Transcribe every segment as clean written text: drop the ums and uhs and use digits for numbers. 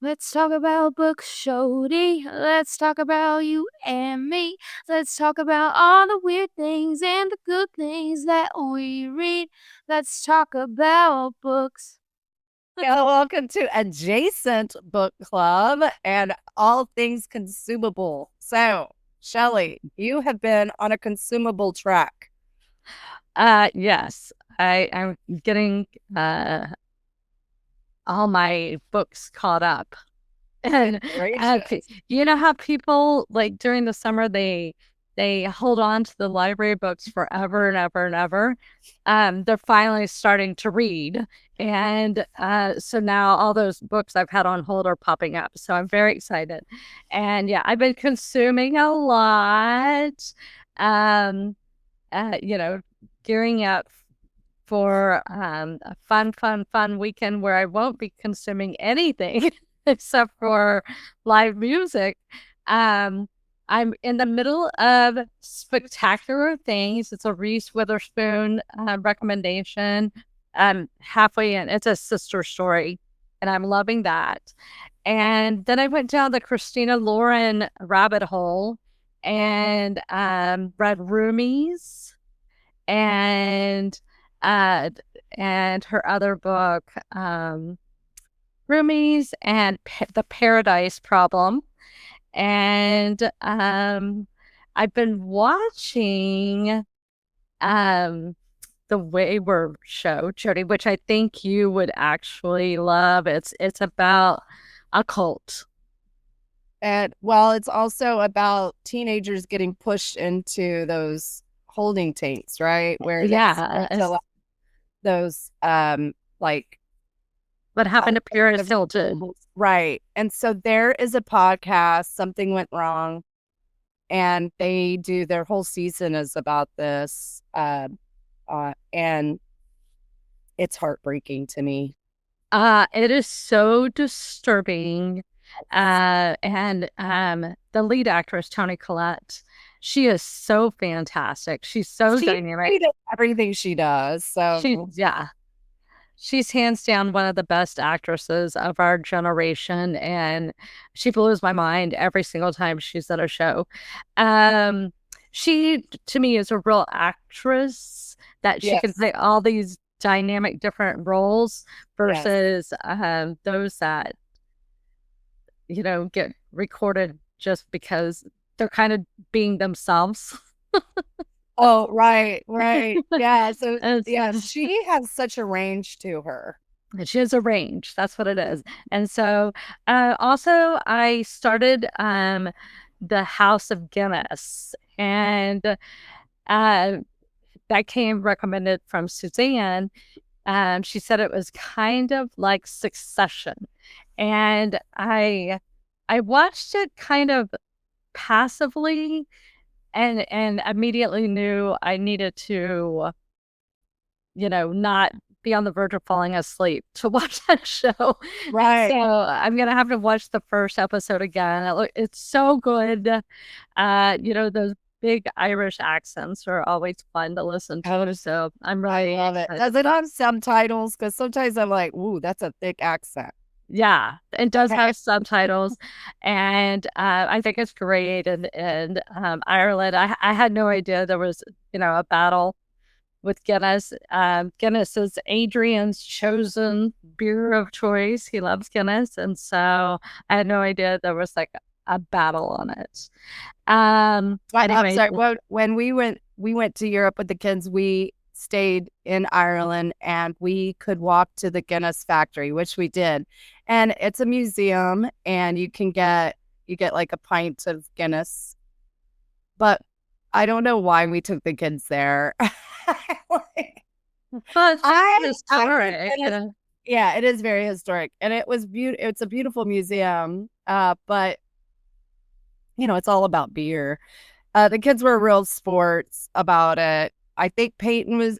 Let's talk about books, Shody. Let's talk about you and me. Let's talk about all the weird things and the good things that we read. Let's talk about books. Welcome to Adjacent Book Club and all things consumable. So, Shelly, you have been on a consumable track. Yes, I'm getting all my books caught up. And Gracious. you know how people like during the summer they hold on to the library books forever and ever and ever. They're finally starting to read. And so now all those books I've had on hold are popping up. So I'm very excited. And yeah, I've been consuming a lot. Um, you know, gearing up for a fun weekend where I won't be consuming anything except for live music. Um, I'm in the middle of Spectacular Things. It's a Reese Witherspoon recommendation. I'm halfway in. It's a sister story, and I'm loving that. And then I went down the Christina Lauren rabbit hole and read Roomies and uh and her other book, Roomies and the Paradise Problem. And I've been watching the Wayward show, Jody, which I think you would actually love. It's about a cult. And well, it's also about teenagers getting pushed into those holding tanks, right? Where Yeah, those like what happened to Paris Hilton? Right. And so there is a podcast, Something Went Wrong, and they do their whole season is about this. And it's heartbreaking to me. It is so disturbing. And the lead actress, Toni Collette, she is so fantastic. She's so dynamic. Everything she does. So she's hands down one of the best actresses of our generation, and she blows my mind every single time she's at a show. She to me is a real actress that she can play all these dynamic different roles versus those that get recorded just because they're kind of being themselves. Oh, right. Yeah. So yeah, she has such a range to her. She has a range. That's what it is. And so also I started the House of Guinness, and that came recommended from Suzanne. She said it was kind of like Succession. And I watched it kind of passively and immediately knew I needed to, not be on the verge of falling asleep to watch that show. Right. So I'm gonna have to watch the first episode again. It's so good. Those big Irish accents are always fun to listen to. So I'm really love it. Does it have subtitles? Because sometimes I'm like, ooh, that's a thick accent. Yeah, it does have subtitles, and I think it's great. And Ireland, I had no idea there was a battle with Guinness. Guinness is Adrian's chosen beer of choice. He loves Guinness, and so I had no idea there was like a battle on it. I'm sorry. When we went to Europe with the kids, we stayed in Ireland and we could walk to the Guinness factory, which we did. And it's a museum and you get like a pint of Guinness. But I don't know why we took the kids there. But historic. Yeah, it is very historic. And it was beautiful. It's a beautiful museum. But it's all about beer. The kids were real sports about it. I think Peyton was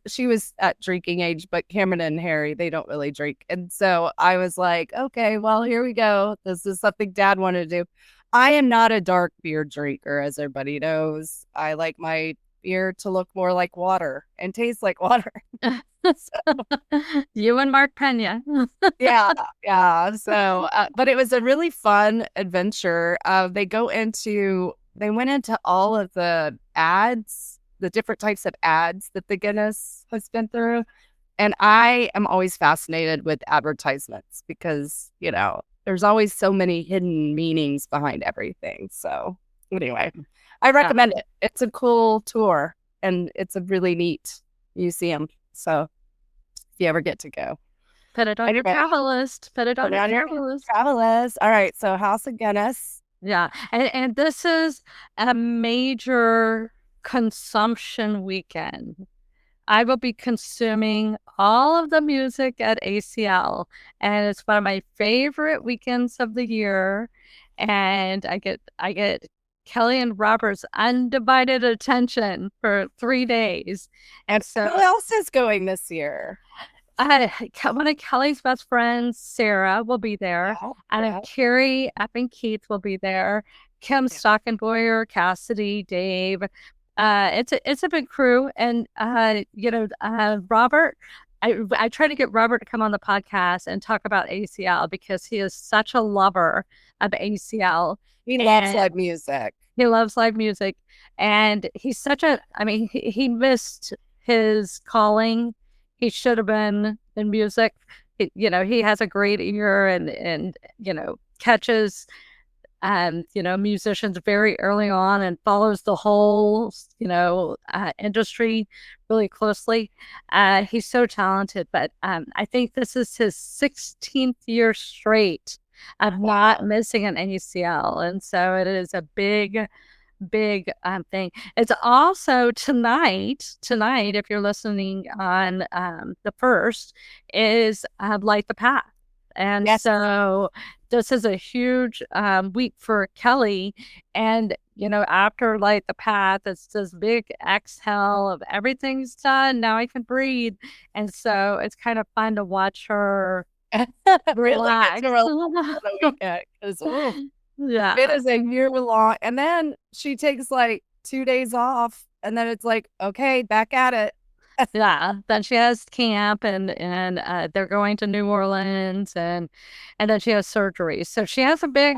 at drinking age, but Cameron and Harry, they don't really drink. And so I was like, okay, well, here we go. This is something Dad wanted to do. I am not a dark beer drinker, as everybody knows. I like my beer to look more like water and taste like water. You and Mark Pena. Yeah. So, but it was a really fun adventure. They went into all of the ads, the different types of ads that the Guinness has been through. And I am always fascinated with advertisements because, there's always so many hidden meanings behind everything. So anyway, I recommend it. It's a cool tour and it's a really neat museum. So if you ever get to go, put it on your travel list. Put it on your travel list. All right. So House of Guinness. Yeah. And this is a major consumption weekend. I will be consuming all of the music at ACL, and it's one of my favorite weekends of the year. And I get Kelly and Robert's undivided attention for 3 days. And so, who else is going this year? One of Kelly's best friends, Sarah, will be there. And Couri and Keith will be there. Kim Stockenboyer, Cassidy, Dave. It's a big crew, and Robert. I try to get Robert to come on the podcast and talk about ACL because he is such a lover of ACL. He loves live music. He loves live music, and he's such a. I mean, he missed his calling. He should have been in music. He has a great ear and catches musicians very early on and follows the whole, industry really closely. He's so talented, but I think this is his 16th year straight of not missing an ACL. And so it is a big thing. It's also tonight, if you're listening on the 1st, is Light the Path. And so this is a huge week for Kelly. And, after Light the Path, it's this big exhale of everything's done. Now I can breathe. And so it's kind of fun to watch her relax. Yeah. It is a year long. And then she takes like 2 days off. And then it's like, okay, back at it. Yeah, then she has camp and they're going to New Orleans and then she has surgery. So she has a big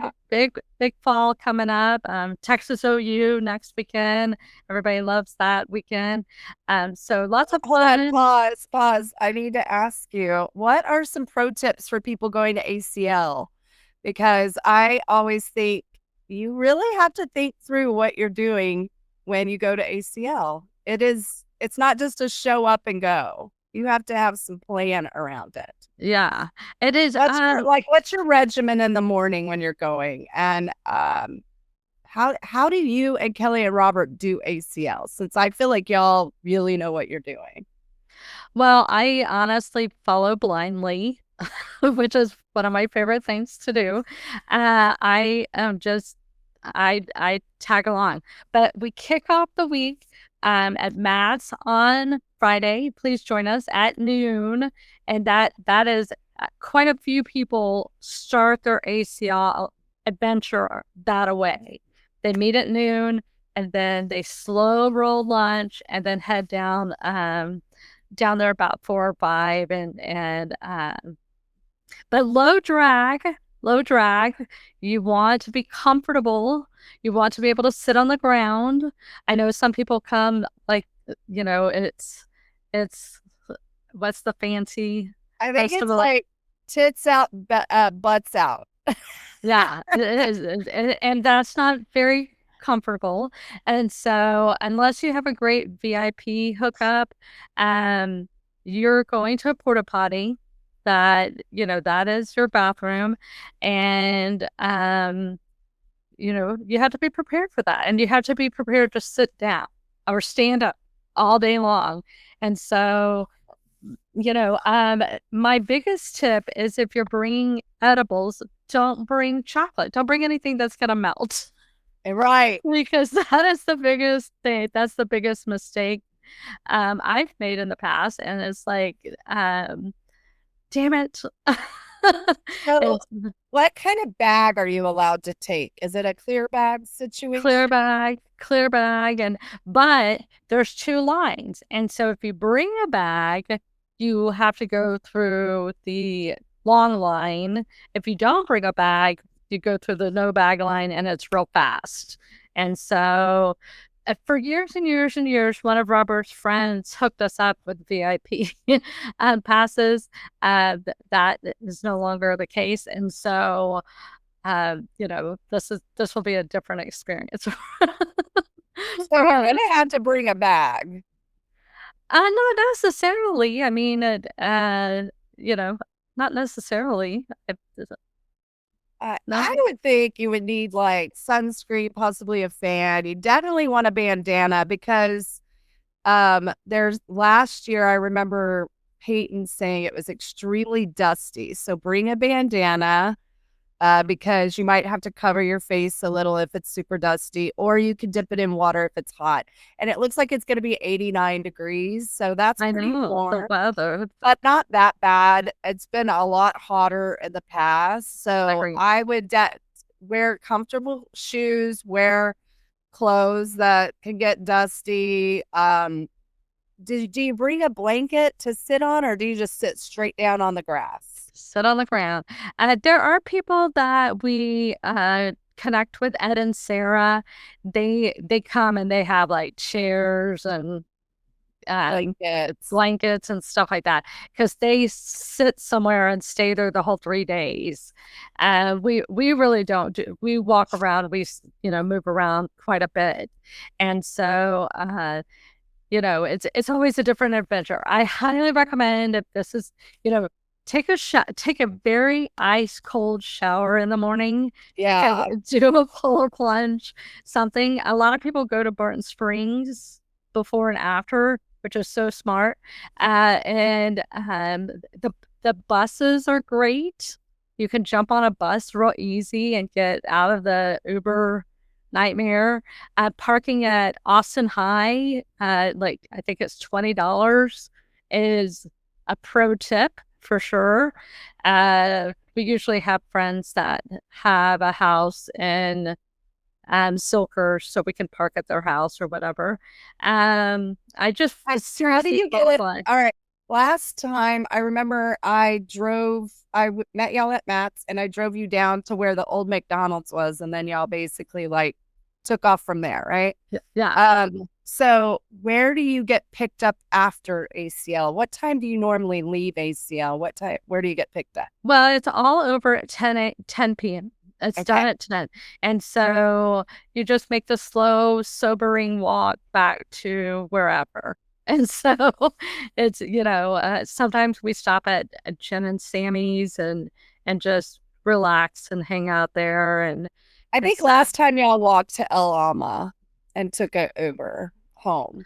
fall coming up. Texas OU next weekend. Everybody loves that weekend. So lots of fun. Pause. I need to ask you, what are some pro tips for people going to ACL? Because I always think you really have to think through what you're doing when you go to ACL. It's not just a show up and go. You have to have some plan around it. Yeah, it is. What's your regimen in the morning when you're going? And how do you and Kelly and Robert do ACL? Since I feel like y'all really know what you're doing. Well, I honestly follow blindly, which is one of my favorite things to do. I tag along, but we kick off the week at Matt's on Friday. Please join us at noon. And that is quite a few people start their ACL adventure that way. They meet at noon and then they slow roll lunch and then head down there about 4 or 5 but low drag. You want to be comfortable. You want to be able to sit on the ground. I know some people come it's what's the fancy I think festival? It's like tits out, butts out. Yeah, it is. And that's not very comfortable. And so unless you have a great VIP hookup, you're going to a porta potty. That is your bathroom, and you have to be prepared for that, and you have to be prepared to sit down or stand up all day long. And so my biggest tip is, if you're bringing edibles, don't bring chocolate. Don't bring anything that's gonna melt, right? Because that is the biggest thing. That's the biggest mistake I've made in the past. And it's like, damn it. So, It's what kind of bag are you allowed to take? Is it a clear bag situation? clear bag, but there's 2 lines. And so if you bring a bag, you have to go through the long line. If you don't bring a bag, you go through the no bag line, and it's real fast. And so for years and years and years, one of Robert's friends hooked us up with VIP passes. That is no longer the case. And so this will be a different experience. So you're gonna have to bring a bag. Not necessarily. I mean, not necessarily. No. I would think you would need like sunscreen, possibly a fan. You definitely want a bandana because there's last year I remember Peyton saying it was extremely dusty. So bring a bandana. Because you might have to cover your face a little if it's super dusty, or you can dip it in water if it's hot. And it looks like it's going to be 89 degrees, so that's pretty warm, the weather, but not that bad. It's been a lot hotter in the past, so I would wear comfortable shoes, wear clothes that can get dusty. Do you bring a blanket to sit on, or do you just sit straight down on the grass? Sit on the ground. There are people that we connect with, Ed and Sarah. They come and they have like chairs and blankets and stuff like that, because they sit somewhere and stay there the whole 3 days. We really don't do. We walk around. We move around quite a bit, and so it's always a different adventure. I highly recommend, if this is take a very ice cold shower in the morning. Yeah. Do a polar plunge, something. A lot of people go to Barton Springs before and after, which is so smart. And the buses are great. You can jump on a bus real easy and get out of the Uber nightmare. Parking at Austin High, I think it's $20, is a pro tip. For sure. We usually have friends that have a house in Silker, so we can park at their house or whatever. How do you get it? All right. Last time I remember I met y'all at Matt's, and I drove you down to where the old McDonald's was, and then y'all basically like took off from there, right? Yeah. So where do you get picked up after ACL? What time do you normally leave ACL? Where do you get picked up? Well, it's all over at 10 p.m. It's done at 10. And so you just make the slow, sobering walk back to wherever. And so it's, sometimes we stop at Jen and Sammy's and just relax and hang out there. And I think last time y'all walked to El Alma and took an Uber home.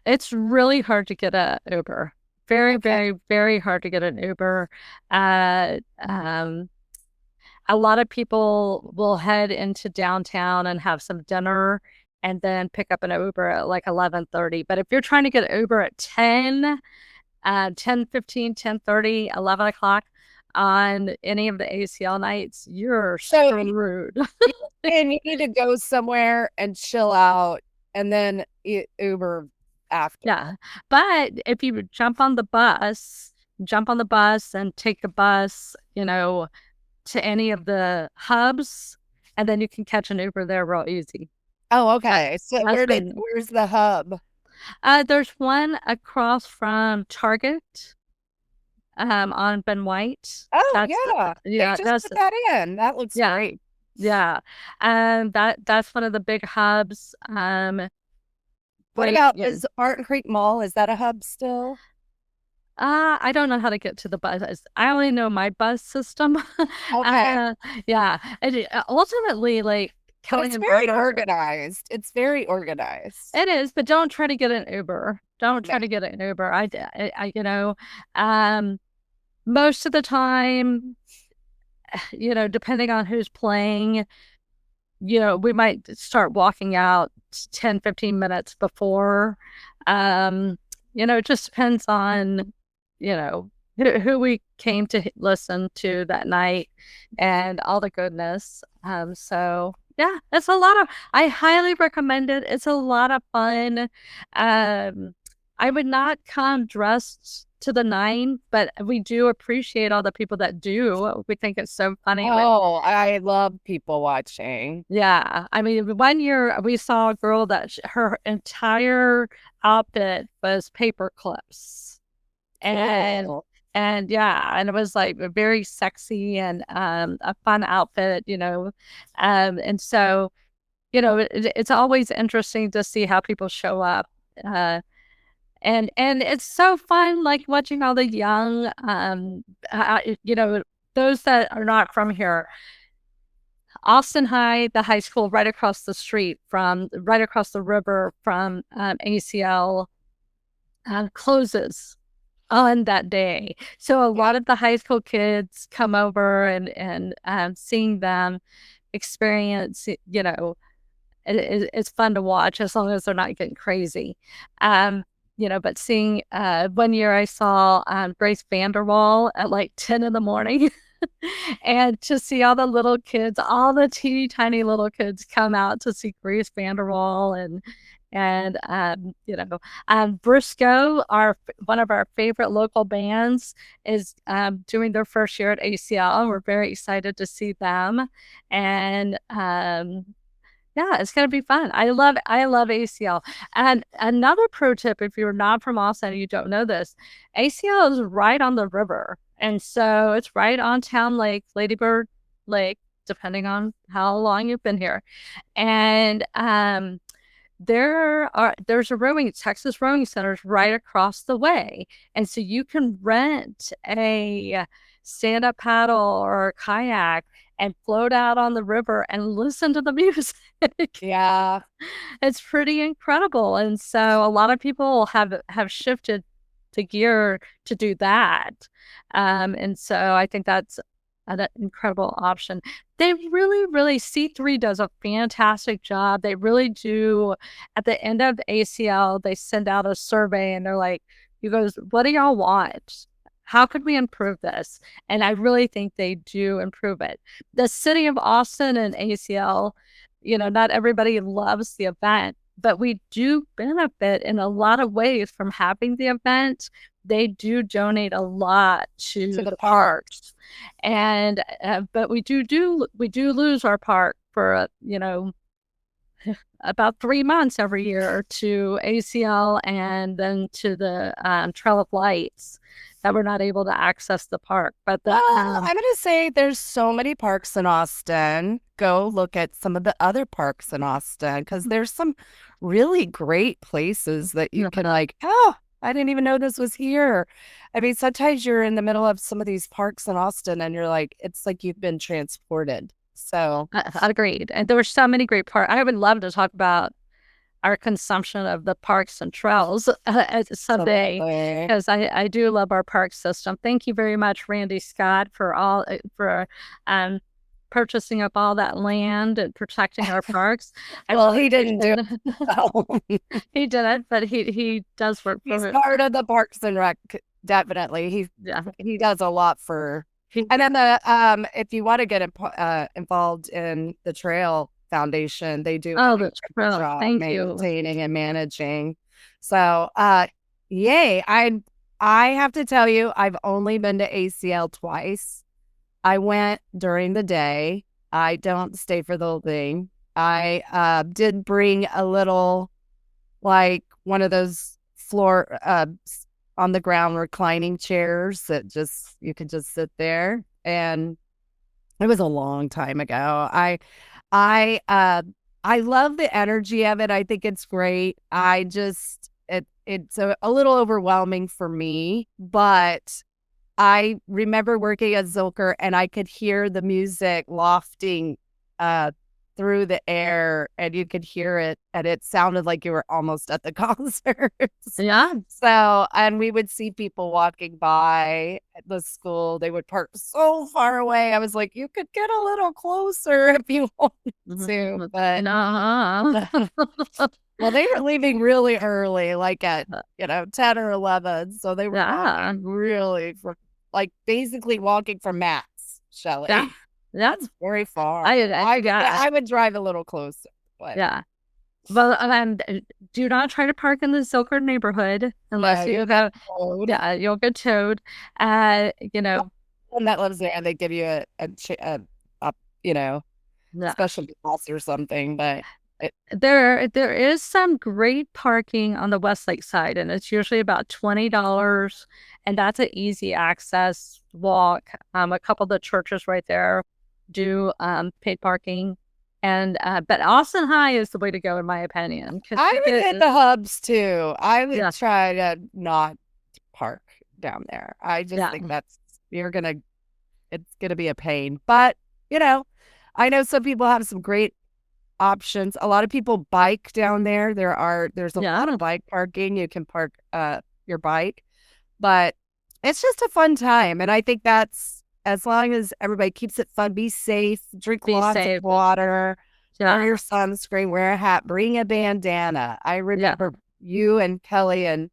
It's really hard to get an Uber. Very, very, very hard to get an Uber. A lot of people will head into downtown and have some dinner and then pick up an Uber at like 11:30. But if you're trying to get an Uber at 10, 10:15, 10:30, 11 o'clock on any of the ACL nights, you're so rude. And you need to go somewhere and chill out and then Uber after. Yeah. But if you jump on the bus and take the bus, to any of the hubs, and then you can catch an Uber there real easy. Oh, okay. So where's the hub? There's one across from Target. On Ben White. Oh, yeah. Just put that in. That looks great. Yeah. That's one of the big hubs. What about is Barton Creek Mall? Is that a hub still? I don't know how to get to the bus. I only know my bus system. Okay. Yeah. Ultimately, like, it's very organized. It's very organized. It is, but don't try to get an Uber. Don't try to get an Uber. Most of the time, depending on who's playing, we might start walking out 10, 15 minutes before. It just depends on, who we came to listen to that night, and all the goodness. So yeah, it's a lot of. I highly recommend it. It's a lot of fun. I would not come dressed to the nine, but we do appreciate all the people that do. We think it's so funny. Oh, I love people watching. Yeah. I mean, one year we saw a girl that her entire outfit was paper clips. And Cool. and yeah, and it was like very sexy and a fun outfit, you know. And so, you know, it's always interesting to see how people show up. And it's so fun, like watching all the young, you know, those that are not from here. Austin High, the high school right across the street from, right across the river from ACL, closes on that day. So a lot of the high school kids come over, and seeing them experience, you know, it's fun to watch as long as they're not getting crazy. You know, but seeing, one year I saw Grace Vanderwall at like 10 in the morning. And to see all the little kids, all the teeny tiny little kids come out to see Grace Vanderwall, and you know, Briscoe, one of our favorite local bands, is doing their first year at ACL. We're very excited to see them, and yeah, it's gonna be fun. I love ACL. And another pro tip, if you're not from Austin and you don't know this, ACL is right on the river. And so it's right on Town Lake, Ladybird Lake, depending on how long you've been here. And there's a Texas rowing centers right across the way. And so you can rent a stand-up paddle or a kayak and float out on the river and listen to the music. Yeah. It's pretty incredible. And so a lot of people have shifted to gear to do that. And so I think that's an incredible option. They really, C3 does a fantastic job. They really do. At the end of ACL, they send out a survey and they're like, you guys, what do y'all want? How could we improve this? And I really think they do improve it. The city of Austin and ACL, you know, not everybody loves the event, but we do benefit in a lot of ways from having the event. They do donate a lot to the parks, and but we do lose our park for you know, about 3 months every year to ACL, and then to the Trail of Lights, that we're not able to access the park. But I'm going to say there's so many parks in Austin. Go look at some of the other parks in Austin, because there's some really great places that you can like, oh, I didn't even know this was here. I mean, sometimes you're in the middle of some of these parks in Austin and you're like, it's like you've been transported. So agreed. And there were so many great parks. I would love to talk about our consumption of the parks and trails someday, because I do love our park system. Thank you very much, Randy Scott, for purchasing up all that land and protecting our parks. Well, he didn't do it. He didn't, but he does work for He's part of the Parks and Rec, definitely. He does a lot for. And then if you want to get involved in the Trail Foundation, they do the Trail. Thank you. Maintaining and managing. So yay. I have to tell you, I've only been to ACL twice. I went during the day. I don't stay for the whole thing. I did bring a little, like, one of those floor on the ground reclining chairs that you could just sit there. And it was a long time ago. I love the energy of it. I think it's great. It's a little overwhelming for me, but I remember working at Zilker and I could hear the music lofting through the air, and you could hear it, and it sounded like you were almost at the concert. Yeah. So, and we would see people walking by at the school. They would park so far away. I was like, you could get a little closer if you wanted to. But well, they were leaving really early, like at 10 or 11. So they were really like basically walking from Matt's, Shelly. Yeah. That's very far. I I would drive a little closer. But yeah. Well, do not try to park in the Silker neighborhood unless you go. Yeah, you'll get towed. You know, and that lives there, and they give you a you know, yeah. special pass or something. But there is some great parking on the Westlake side, and it's usually about $20, and that's an easy access walk. A couple of the churches right there do paid parking. And but Austin High is the way to go, in my opinion. I would hit the hubs too. I would try to not park down there. I just think it's gonna be a pain. But you know, I know some people have some great options. A lot of people bike down there. There's a lot of bike parking. You can park your bike, but it's just a fun time. And I think that's, as long as everybody keeps it fun, be safe, drink lots of water, wear your sunscreen, wear a hat, bring a bandana. I remember you and Kelly and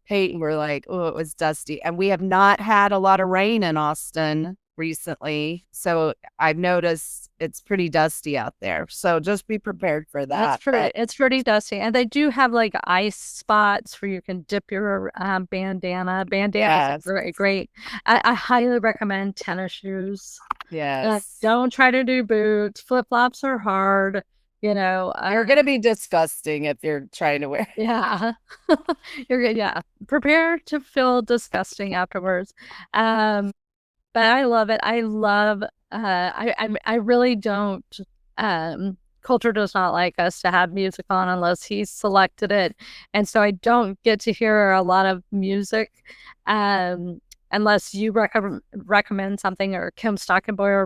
Peyton were like, oh, it was dusty. And we have not had a lot of rain in Austin recently. So I've noticed it's pretty dusty out there. So just be prepared for that. It's pretty dusty. And they do have like ice spots where you can dip your bandana. Bandana is great. I highly recommend tennis shoes. Yes. Don't try to do boots. Flip-flops are hard. You know, you're going to be disgusting if you're trying to wear. Yeah. You're good. Yeah. Prepare to feel disgusting afterwards. But I love it. I love, I really don't, Culture does not like us to have music on unless he's selected it. And so I don't get to hear a lot of music, unless you recommend something, or Kim Stockenboyer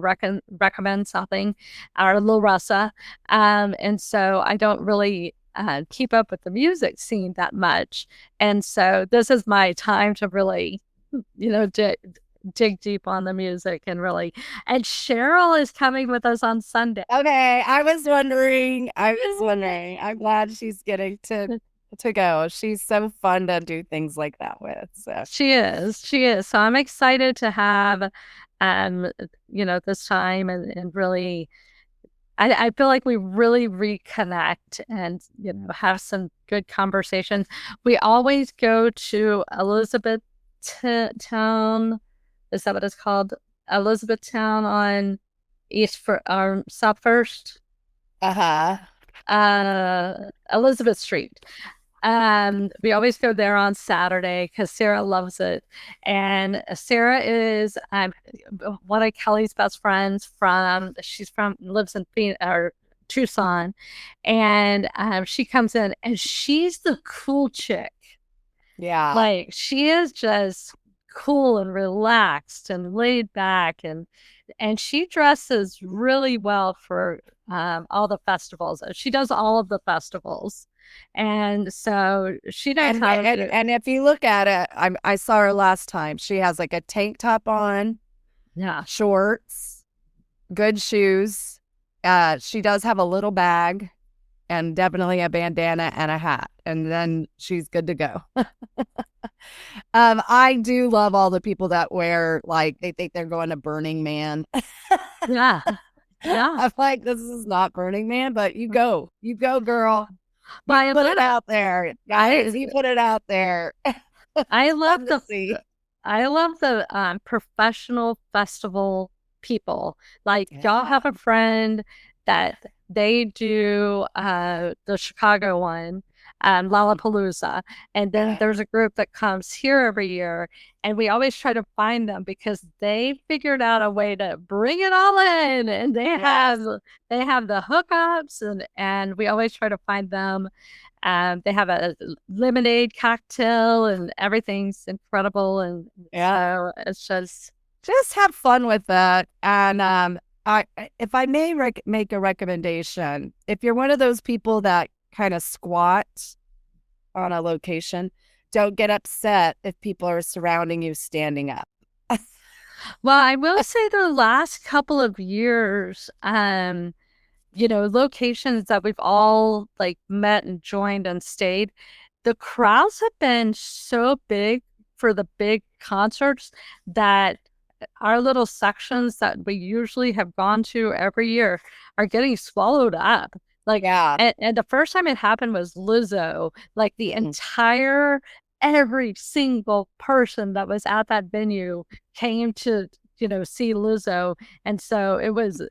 recommend something, or Lil Russa. And so I don't really keep up with the music scene that much. And so this is my time to really, you know, dig deep on the music and Cheryl is coming with us on Sunday. Okay, I was wondering. I'm glad she's getting to go. She's so fun to do things like that with. So she is. So I'm excited to have this time and really I feel like we really reconnect and have some good conversations. We always go to Elizabethtown. Is that what it's called? Elizabethtown on South First. Elizabeth Street. We always go there on Saturday because Sarah loves it. And Sarah is one of Kelly's best friends lives in Tucson. And she comes in and she's the cool chick. Yeah. Like she is just cool and relaxed and laid back, and she dresses really well for all the festivals. She does all of the festivals, and so she knows how to do it. And if you look at it, I saw her last time. She has like a tank top on, shorts, good shoes. She does have a little bag, and definitely a bandana and a hat, and then she's good to go. I do love all the people that wear, like, they think they're going to Burning Man. Yeah. I'm like, this is not Burning Man, but you go, girl. You put it out there, guys. You put it out there. I love the professional festival people. Like, y'all have a friend that they do the Chicago one, Lollapalooza, and then there's a group that comes here every year, and we always try to find them because they figured out a way to bring it all in, and they have the hookups, and we always try to find them. They have a lemonade cocktail, and everything's incredible, and so it's just have fun with that. And if I may make a recommendation, if you're one of those people that kind of squat on a location, don't get upset if people are surrounding you standing up. Well, I will say the last couple of years, locations that we've all like met and joined and stayed, the crowds have been so big for the big concerts that our little sections that we usually have gone to every year are getting swallowed up. Like, and the first time it happened was Lizzo. Like the entire, every single person that was at that venue came to, see Lizzo. And so it was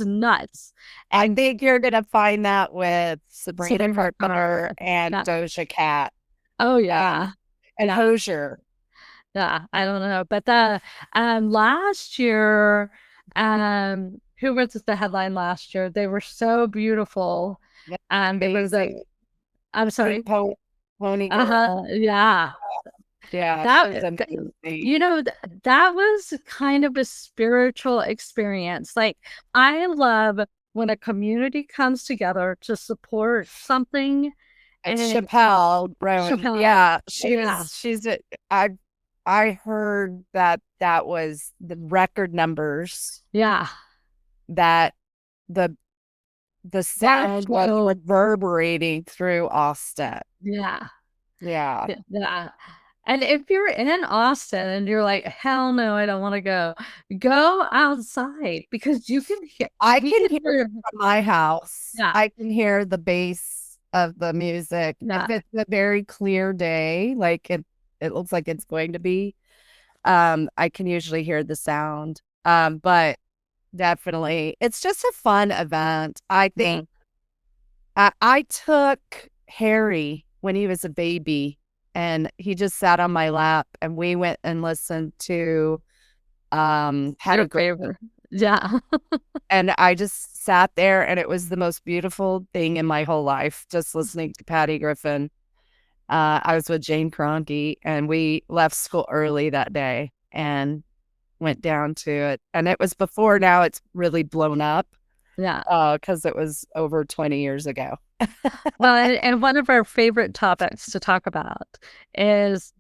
nuts. I think you're going to find that with Sabrina Carpenter and Doja Cat. Oh, yeah. And Hozier. Yeah, I don't know. But the last year, who was the headline last year? They were so beautiful. It was I'm sorry. Pony. Yeah. Yeah. That was kind of a spiritual experience. Like, I love when a community comes together to support something. And Chappelle, yeah, I heard that was the record numbers. Yeah, that the sound was reverberating through Austin. Yeah. Yeah. And if you're in Austin and you're like, hell no, I don't want to go outside, because you can hear. I can hear from my house. Yeah. I can hear the bass of the music. Yeah. If it's a very clear day, like it looks like it's going to be, I can usually hear the sound. But definitely, it's just a fun event. I think I took Harry when he was a baby, and he just sat on my lap, and we went and listened to Patty Grabe. Yeah. And I just sat there, and it was the most beautiful thing in my whole life, just listening to Patty Griffin. I was with Jane Kroenke, and we left school early that day and went down to it. And it was before, now it's really blown up. Yeah. Because it was over 20 years ago. Well, and one of our favorite topics to talk about is,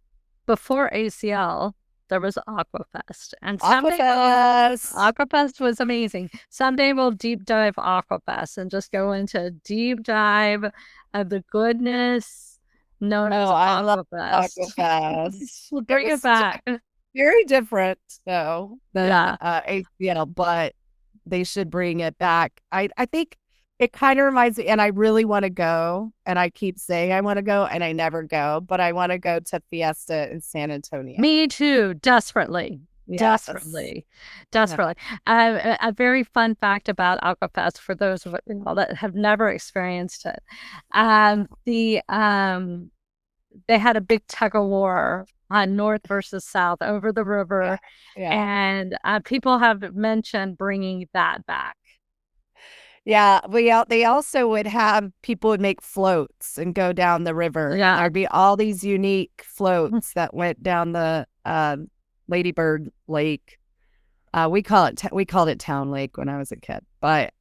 before ACL, there was Aquafest. And Aquafest was amazing. Someday we'll deep dive Aquafest and just go into a deep dive of the goodness known as Aquafest. I love Aquafest. We'll bring it back. Very different, though, than ACL, but they should bring it back. I think it kind of reminds me, and I really want to go, and I keep saying I want to go, and I never go, but I want to go to Fiesta in San Antonio. Me too, desperately. Yes. Desperately. Yeah. A very fun fact about Aquafest, for those that have never experienced it, they had a big tug of war on North versus South over the river. Yeah. And people have mentioned bringing that back. Yeah, they also would have, people would make floats and go down the river. Yeah. There'd be all these unique floats that went down the Ladybird Lake. We called it Town Lake when I was a kid. But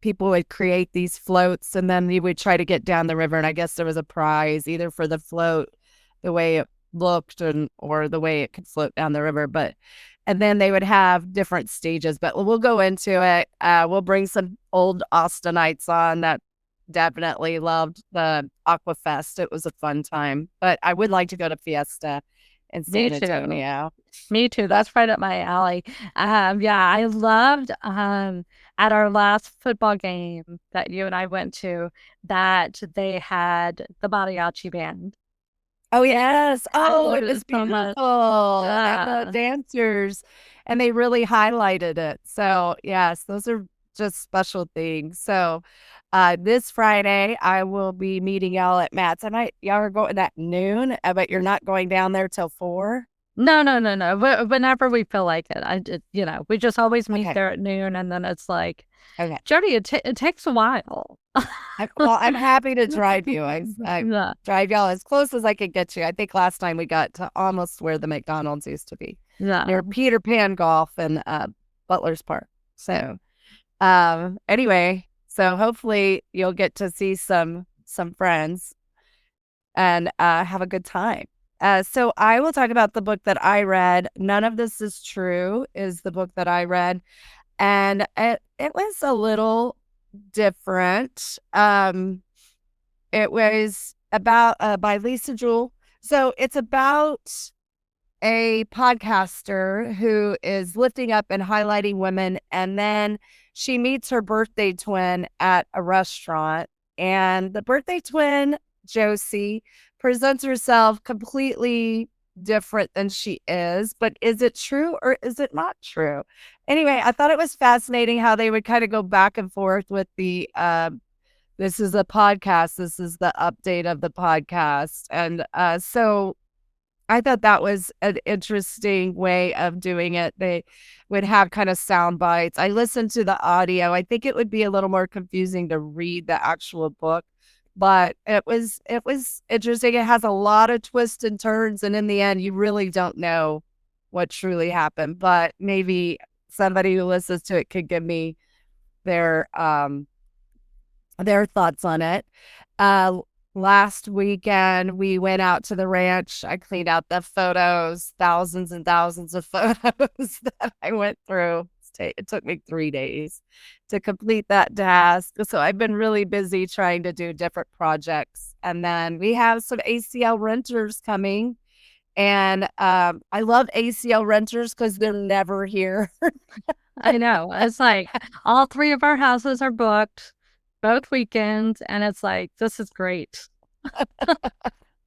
people would create these floats, and then you would try to get down the river, and I guess there was a prize either for the float, the way it looked, or the way it could float down the river. And then they would have different stages, but we'll go into it. We'll bring some old Austinites on that definitely loved the Aquafest. It was a fun time, but I would like to go to Fiesta in San Antonio. Me too. That's right up my alley. I loved at our last football game that you and I went to, that they had the mariachi band. Oh, yes. Oh, it was beautiful. And the dancers, and they really highlighted it. So, yes, those are just special things. So, this Friday, I will be meeting y'all at Matt's. Y'all are going at noon, but you're not going down there till 4? No. Whenever we feel like it. We just always meet there at noon, and then it's like, okay, Jody, it takes a while. I'm happy to drive you. I drive y'all as close as I could get you. I think last time we got to almost where the McDonald's used to be. Yeah. Near Peter Pan Golf and Butler's Park. So anyway, so hopefully you'll get to see some friends and have a good time. So I will talk about the book that I read. None of This Is True is the book that I read. And it was a little different. It was about by Lisa Jewell. So it's about a podcaster who is lifting up and highlighting women, and then she meets her birthday twin at a restaurant, and the birthday twin, Josie, presents herself completely different than she is. But is it true or is it not true? Anyway, I thought it was fascinating how they would kind of go back and forth with the this is a podcast, this is the update of the podcast. And so I thought that was an interesting way of doing it. They would have kind of sound bites. I listened to the audio. I think it would be a little more confusing to read the actual book, but it was interesting. It has a lot of twists and turns, and in the end, you really don't know what truly happened. But maybe somebody who listens to it could give me their thoughts on it. Last weekend, we went out to the ranch. I cleaned out the photos, thousands and thousands of photos that I went through. It took me 3 days to complete that task. So I've been really busy trying to do different projects. And then we have some ACL renters coming. And I love ACL renters because they're never here. I know. It's like all 3 of our houses are booked both weekends, and it's like, this is great.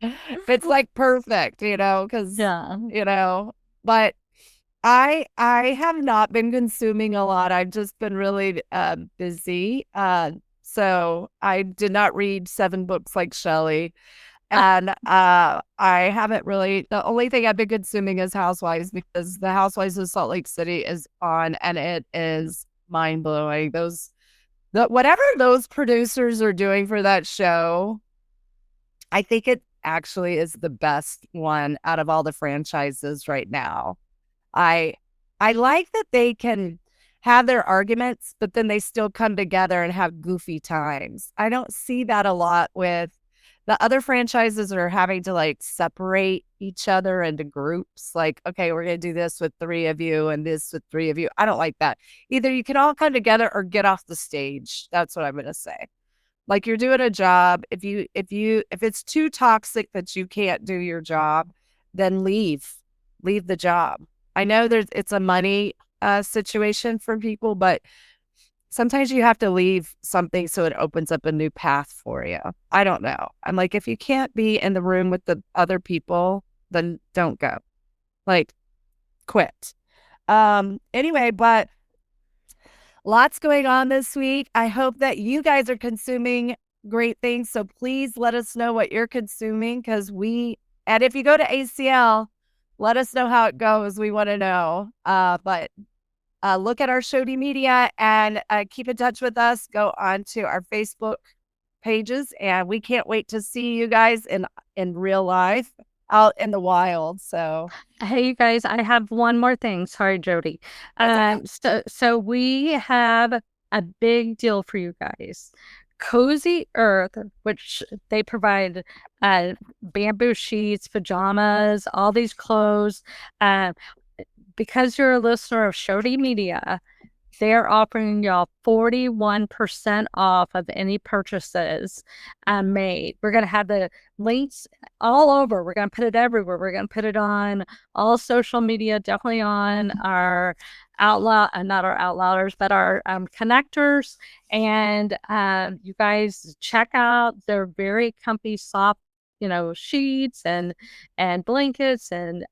It's like perfect, because, but I have not been consuming a lot. I've just been really busy. So I did not read 7 books like Shelly. And I haven't really, the only thing I've been consuming is Housewives, because the Housewives of Salt Lake City is on, and it is mind blowing. Whatever those producers are doing for that show, I think it actually is the best one out of all the franchises right now. I like that they can have their arguments, but then they still come together and have goofy times. I don't see that a lot with the other franchises are having to like separate each other into groups. Like, okay, we're going to do this with 3 of you and this with 3 of you. I don't like that. Either you can all come together or get off the stage. That's what I'm going to say. Like, you're doing a job. If it's too toxic that you can't do your job, then leave the job. I know it's a money situation for people, but sometimes you have to leave something so it opens up a new path for you. I don't know. I'm like, if you can't be in the room with the other people, then don't go. Like, quit. Anyway, but lots going on this week. I hope that you guys are consuming great things. So please let us know what you're consuming, and if you go to ACL, let us know how it goes. We want to know. But look at our ShodyMedia and keep in touch with us. Go on to our Facebook pages, and we can't wait to see you guys in real life out in the wild. So, hey, you guys, I have one more thing. Sorry, Jody. So we have a big deal for you guys. Cozy Earth, which they provide bamboo sheets, pajamas, all these clothes. Because you're a listener of ShodyMedia, they're offering y'all 41% off of any purchases made. We're going to have the links all over. We're going to put it everywhere. We're going to put it on all social media, definitely on our not our outlouders, but our connectors. And you guys check out their very comfy, soft, sheets and blankets and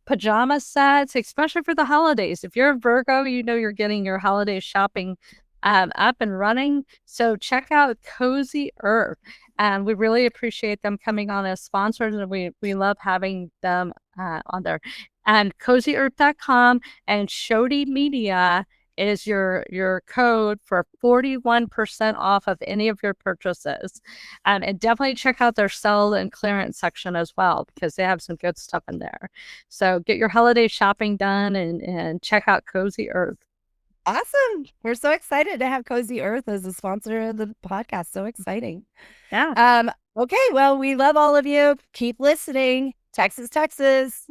pajama sets, especially for the holidays. If you're a Virgo, you're getting your holiday shopping up and running. So check out Cozy Earth. And we really appreciate them coming on as sponsors, and we love having them on there. And CozyEarth.com and ShodyMedia is your code for 41% off of any of your purchases. And definitely check out their sell and clearance section as well, because they have some good stuff in there. So get your holiday shopping done and check out Cozy Earth. Awesome. We're so excited to have Cozy Earth as a sponsor of the podcast. So exciting. Yeah. Okay. Well, we love all of you. Keep listening. Texas. Yeehaw.